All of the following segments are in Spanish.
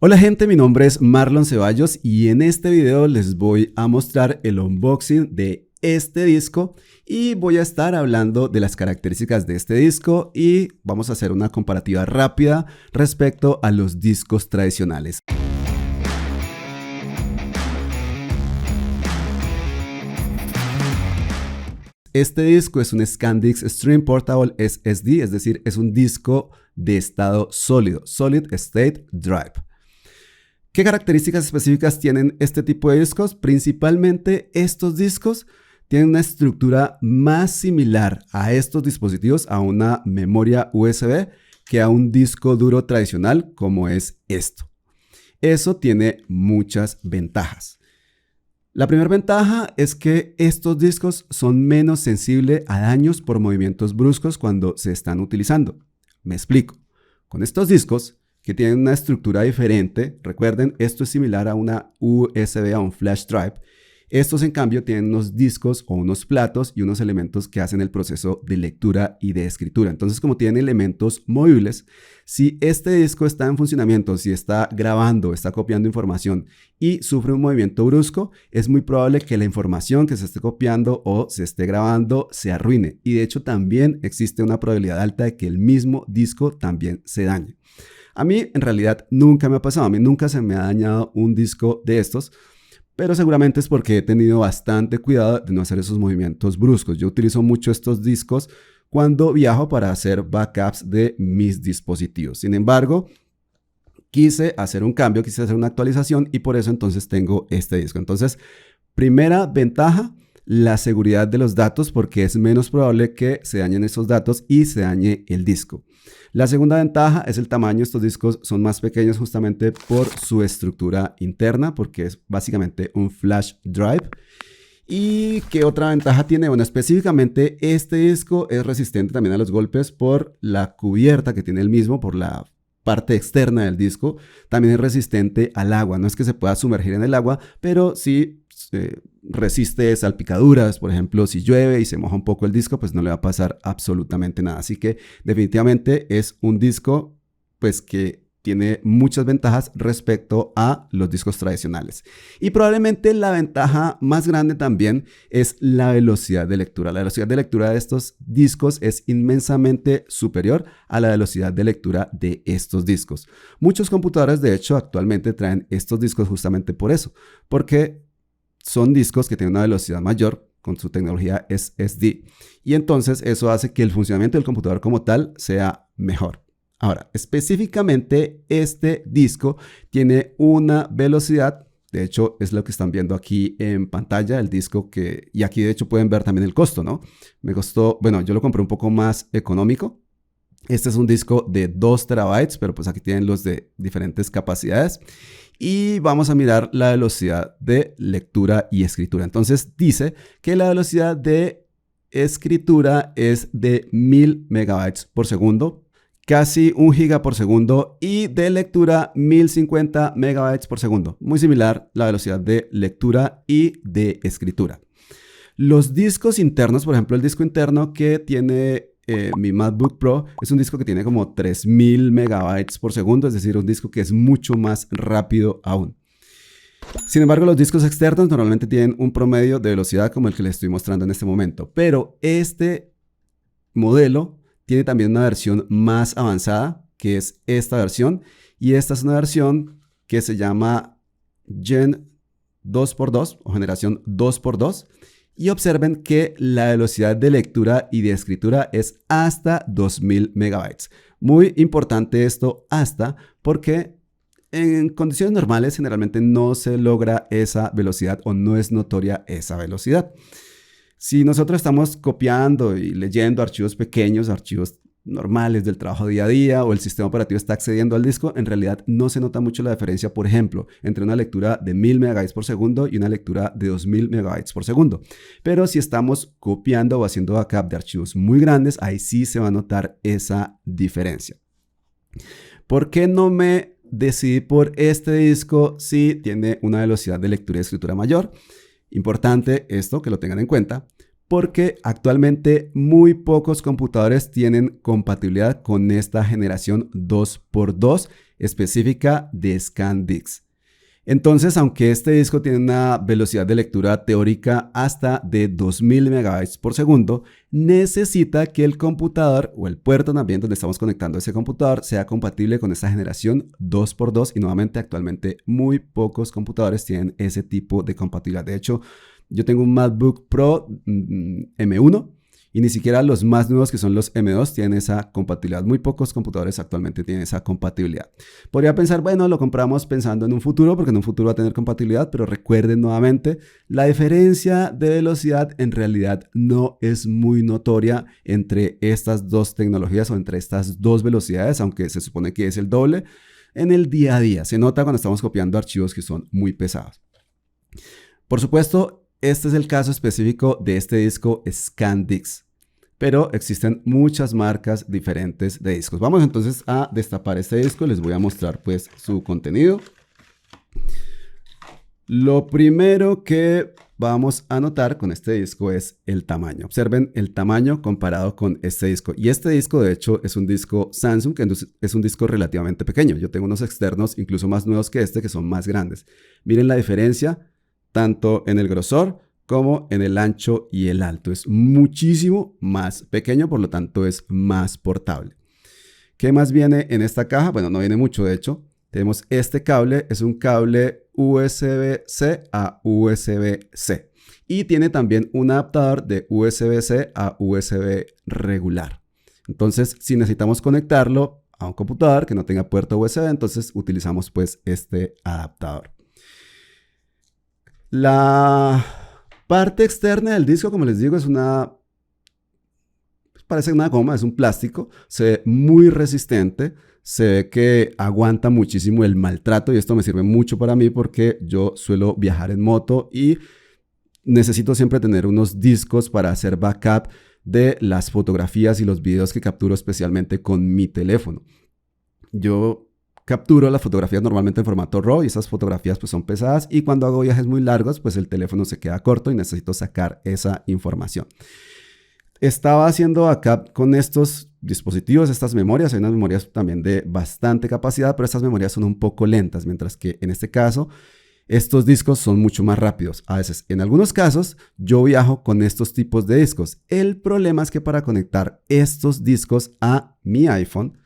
Hola gente, mi nombre es Marlon Ceballos y en este video les voy a mostrar el unboxing de este disco y voy a estar hablando de las características de este disco y vamos a hacer una comparativa rápida respecto a los discos tradicionales. Este disco es un SanDisk Stream Portable SSD, es decir, es un disco de estado sólido, Solid State Drive. ¿Qué características específicas tienen este tipo de discos? Principalmente estos discos tienen una estructura más similar a estos dispositivos, a una memoria USB, que a un disco duro tradicional como es esto. Eso tiene muchas ventajas. La primera ventaja es que estos discos son menos sensibles a daños por movimientos bruscos cuando se están utilizando. Me explico. Con estos discos, que tienen una estructura diferente, recuerden, esto es similar a una USB, a un flash drive. Estos, en cambio, tienen unos discos o unos platos y unos elementos que hacen el proceso de lectura y de escritura. Entonces, como tienen elementos móviles, si este disco está en funcionamiento, si está grabando, está copiando información y sufre un movimiento brusco, es muy probable que la información que se esté copiando o se esté grabando se arruine. Y de hecho, también existe una probabilidad alta de que el mismo disco también se dañe. A mí, en realidad, nunca me ha pasado. A mí nunca se me ha dañado un disco de estos, pero seguramente es porque he tenido bastante cuidado de no hacer esos movimientos bruscos. Yo utilizo mucho estos discos cuando viajo para hacer backups de mis dispositivos. Sin embargo, quise hacer un cambio, quise hacer una actualización y por eso entonces tengo este disco. Entonces, primera ventaja, la seguridad de los datos, porque es menos probable que se dañen esos datos y se dañe el disco. La segunda ventaja es el tamaño. Estos discos son más pequeños justamente por su estructura interna, porque es básicamente un flash drive. ¿Y qué otra ventaja tiene? Bueno, específicamente este disco es resistente también a los golpes por la cubierta que tiene el mismo, por la parte externa del disco. También es resistente al agua. No es que se pueda sumergir en el agua, pero sí resiste salpicaduras. Por ejemplo, si llueve y se moja un poco el disco, pues no le va a pasar absolutamente nada. Así que definitivamente es un disco pues que tiene muchas ventajas respecto a los discos tradicionales. Y probablemente la ventaja más grande también es la velocidad de lectura. La velocidad de lectura de estos discos es inmensamente superior a la velocidad de lectura de estos discos. Muchos computadores, de hecho, actualmente traen estos discos justamente por eso, porque son discos que tienen una velocidad mayor con su tecnología SSD. Y entonces eso hace que el funcionamiento del computador como tal sea mejor. Ahora, específicamente este disco tiene una velocidad, de hecho es lo que están viendo aquí en pantalla, el disco y aquí de hecho pueden ver también el costo, ¿no? Me costó, bueno, yo lo compré un poco más económico. Este es un disco de 2 terabytes, pero pues aquí tienen los de diferentes capacidades. Y vamos a mirar la velocidad de lectura y escritura. Entonces dice que la velocidad de escritura es de 1000 megabytes por segundo, casi 1 giga por segundo, y de lectura 1050 megabytes por segundo. Muy similar la velocidad de lectura y de escritura. Los discos internos, por ejemplo, el disco interno que tiene mi MacBook Pro es un disco que tiene como 3000 megabytes por segundo, es decir, un disco que es mucho más rápido aún. Sin embargo, los discos externos normalmente tienen un promedio de velocidad como el que les estoy mostrando en este momento, pero este modelo tiene también una versión más avanzada, que es esta versión, y esta es una versión que se llama Gen 2x2 o generación 2x2. Y observen que la velocidad de lectura y de escritura es hasta 2000 megabytes. Muy importante esto hasta, porque en condiciones normales generalmente no se logra esa velocidad o no es notoria esa velocidad. Si nosotros estamos copiando y leyendo archivos pequeños, archivos normales del trabajo día a día, o el sistema operativo está accediendo al disco, en realidad no se nota mucho la diferencia, por ejemplo, entre una lectura de 1000 megabytes por segundo y una lectura de 2000 megabytes por segundo. Pero si estamos copiando o haciendo backup de archivos muy grandes, ahí sí se va a notar esa diferencia. ¿Por qué no me decidí por este disco si tiene una velocidad de lectura y escritura mayor? Importante esto, que lo tengan en cuenta, porque actualmente muy pocos computadores tienen compatibilidad con esta generación 2x2 específica de ScanDix. Entonces, aunque este disco tiene una velocidad de lectura teórica hasta de 2000 megabytes por segundo, necesita que el computador o el puerto también donde estamos conectando ese computador sea compatible con esta generación 2x2 y nuevamente actualmente muy pocos computadores tienen ese tipo de compatibilidad. De hecho, yo tengo un MacBook Pro M1 y ni siquiera los más nuevos que son los M2 tienen esa compatibilidad. Muy pocos computadores actualmente tienen esa compatibilidad. Podría pensar, bueno, lo compramos pensando en un futuro porque en un futuro va a tener compatibilidad, pero recuerden nuevamente, la diferencia de velocidad en realidad no es muy notoria entre estas dos tecnologías o entre estas dos velocidades, aunque se supone que es el doble. En el día a día se nota cuando estamos copiando archivos que son muy pesados. Por supuesto, este es el caso específico de este disco ScanDix, pero existen muchas marcas diferentes de discos. Vamos entonces a destapar este disco y les voy a mostrar pues su contenido. Lo primero que vamos a notar con este disco es el tamaño. Observen el tamaño comparado con este disco. Y este disco de hecho es un disco Samsung, que es un disco relativamente pequeño. Yo tengo unos externos incluso más nuevos que este que son más grandes. Miren la diferencia tanto en el grosor como en el ancho y el alto. Es muchísimo más pequeño, por lo tanto es más portable. ¿Qué más viene en esta caja? Bueno, no viene mucho, de hecho. Tenemos este cable, es un cable USB-C a USB-C. Y tiene también un adaptador de USB-C a USB regular. Entonces, si necesitamos conectarlo a un computador que no tenga puerto USB, entonces utilizamos pues este adaptador. La parte externa del disco, como les digo, parece una goma, es un plástico, se ve muy resistente, se ve que aguanta muchísimo el maltrato y esto me sirve mucho para mí porque yo suelo viajar en moto y necesito siempre tener unos discos para hacer backup de las fotografías y los videos que capturo especialmente con mi teléfono. Yo capturo las fotografías normalmente en formato RAW y esas fotografías pues son pesadas y cuando hago viajes muy largos pues el teléfono se queda corto y necesito sacar esa información. Estaba haciendo backup con estos dispositivos, estas memorias. Hay unas memorias también de bastante capacidad, pero estas memorias son un poco lentas, mientras que en este caso estos discos son mucho más rápidos. A veces, en algunos casos, yo viajo con estos tipos de discos. El problema es que para conectar estos discos a mi iPhone,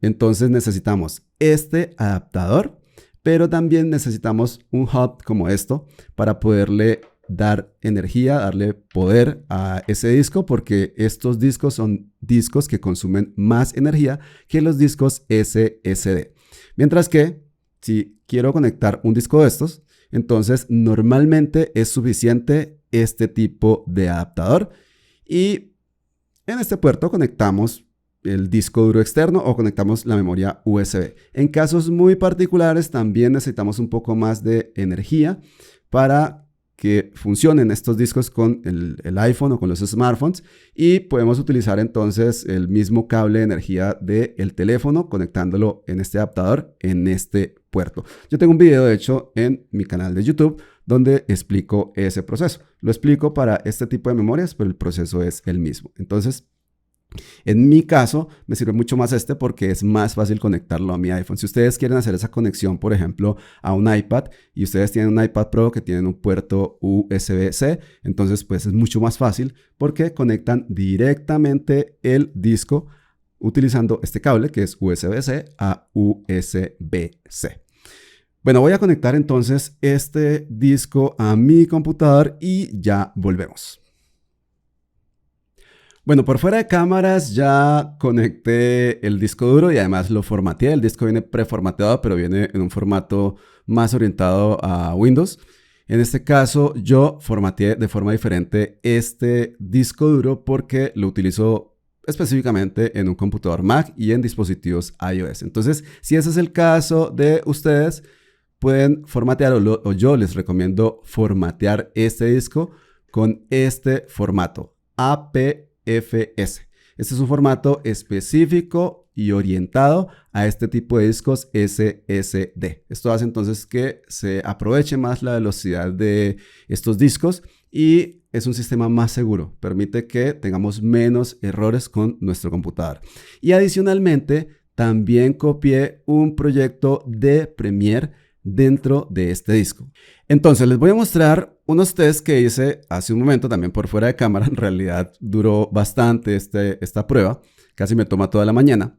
entonces necesitamos este adaptador, pero también necesitamos un hub como esto para poderle dar energía, darle poder a ese disco, porque estos discos son discos que consumen más energía que los discos SSD. Mientras que si quiero conectar un disco de estos, entonces normalmente es suficiente este tipo de adaptador y en este puerto conectamos el disco duro externo o conectamos la memoria USB. En casos muy particulares también necesitamos un poco más de energía para que funcionen estos discos con el iPhone o con los smartphones y podemos utilizar entonces el mismo cable de energía del teléfono conectándolo en este adaptador en este puerto. Yo tengo un video de hecho en mi canal de YouTube donde explico ese proceso. Lo explico para este tipo de memorias, pero el proceso es el mismo. Entonces, en mi caso, me sirve mucho más este porque es más fácil conectarlo a mi iPhone. Si ustedes quieren hacer esa conexión, por ejemplo, a un iPad y ustedes tienen un iPad Pro que tienen un puerto USB-C, entonces pues es mucho más fácil porque conectan directamente el disco utilizando este cable que es USB-C a USB-C. Bueno, voy a conectar entonces este disco a mi computador y ya volvemos. Bueno, por fuera de cámaras ya conecté el disco duro y además lo formateé. El disco viene preformateado, pero viene en un formato más orientado a Windows. En este caso, yo formateé de forma diferente este disco duro porque lo utilizo específicamente en un computador Mac y en dispositivos iOS. Entonces, si ese es el caso de ustedes, pueden formatear o yo les recomiendo formatear este disco con este formato APFS. Este es un formato específico y orientado a este tipo de discos SSD. Esto hace entonces que se aproveche más la velocidad de estos discos y es un sistema más seguro. Permite que tengamos menos errores con nuestro computador. Y adicionalmente también copié un proyecto de Premiere dentro de este disco. Entonces les voy a mostrar unos tests que hice hace un momento, también por fuera de cámara. En realidad duró bastante esta prueba, casi me toma toda la mañana.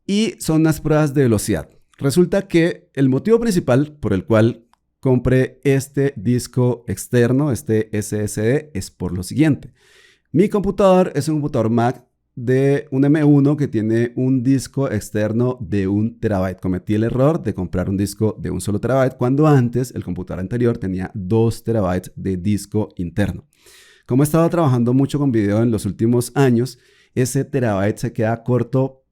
Y son unas pruebas de velocidad. Resulta que el motivo principal por el cual compré este disco externo, este SSD, es por lo siguiente. Mi computador es un computador Mac de un M1 que tiene un disco externo de 1 terabyte. Cometí el error de comprar un disco de 1 solo terabyte cuando antes el computador anterior tenía 2 terabytes de disco interno. Como he estado trabajando mucho con video en los últimos años, ese terabyte se queda corto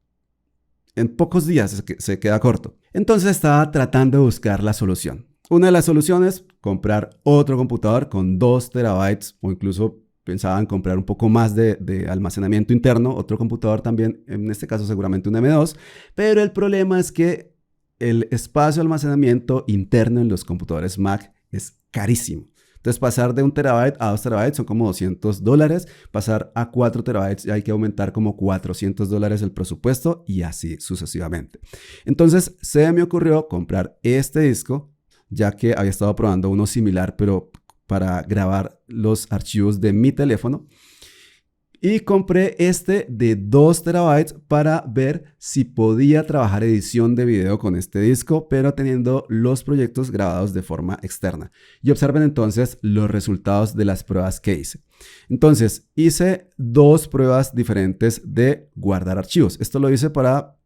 en pocos días, se queda corto. Entonces estaba tratando de buscar la solución. Una de las soluciones, comprar otro computador con 2 terabytes o incluso pensaba en comprar un poco más de almacenamiento interno, otro computador también, en este caso seguramente un M2, pero el problema es que el espacio de almacenamiento interno en los computadores Mac es carísimo. Entonces pasar de 1 terabyte a 2 terabytes son como $200, pasar a 4 terabytes hay que aumentar como $400 el presupuesto y así sucesivamente. Entonces se me ocurrió comprar este disco, ya que había estado probando uno similar, pero para grabar los archivos de mi teléfono, y compré este de 2 terabytes para ver si podía trabajar edición de video con este disco, pero teniendo los proyectos grabados de forma externa. Y observen entonces los resultados de las pruebas que hice. Entonces hice 2 pruebas diferentes de guardar archivos. Esto lo hice para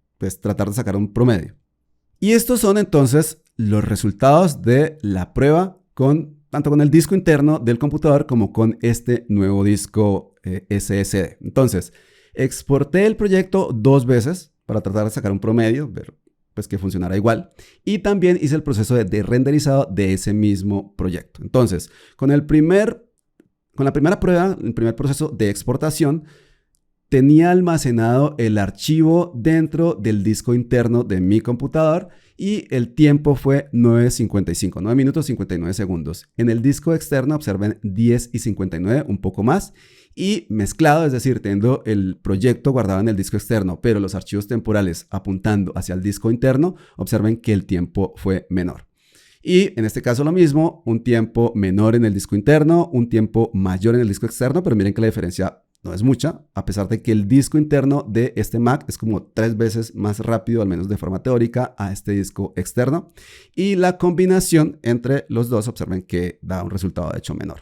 tratar de sacar un promedio. Y estos son entonces los resultados de la prueba tanto con el disco interno del computador como con este nuevo disco SSD. Entonces, exporté el proyecto 2 veces para tratar de sacar un promedio, ver pues que funcionara igual. Y también hice el proceso de renderizado de ese mismo proyecto. Entonces, con la primera prueba, el primer proceso de exportación, tenía almacenado el archivo dentro del disco interno de mi computador y el tiempo fue 9:55, 9 minutos 59 segundos. En el disco externo observen 10:59, un poco más, y mezclado, es decir, teniendo el proyecto guardado en el disco externo, pero los archivos temporales apuntando hacia el disco interno, observen que el tiempo fue menor. Y en este caso lo mismo, un tiempo menor en el disco interno, un tiempo mayor en el disco externo, pero miren que la diferencia no es mucha, a pesar de que el disco interno de este Mac es como 3 veces más rápido, al menos de forma teórica, a este disco externo. Y la combinación entre los dos, observen que da un resultado de hecho menor.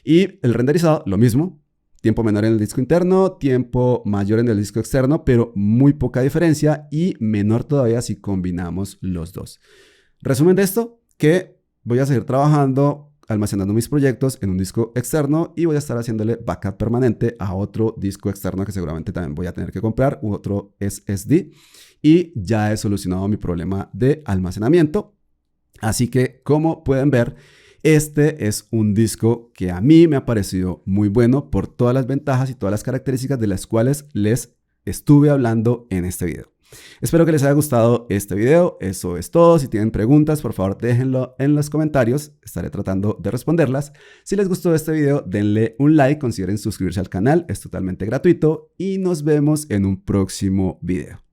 Y el renderizado, lo mismo, tiempo menor en el disco interno, tiempo mayor en el disco externo, pero muy poca diferencia y menor todavía si combinamos los dos. Resumen de esto, que voy a seguir trabajando almacenando mis proyectos en un disco externo y voy a estar haciéndole backup permanente a otro disco externo que seguramente también voy a tener que comprar, otro SSD, y ya he solucionado mi problema de almacenamiento. Así que, como pueden ver, este es un disco que a mí me ha parecido muy bueno por todas las ventajas y todas las características de las cuales les estuve hablando en este video. Espero que les haya gustado este video. Eso es todo. Si tienen preguntas, por favor déjenlo en los comentarios. Estaré tratando de responderlas. Si les gustó este video, denle un like, consideren suscribirse al canal. Es totalmente gratuito y nos vemos en un próximo video.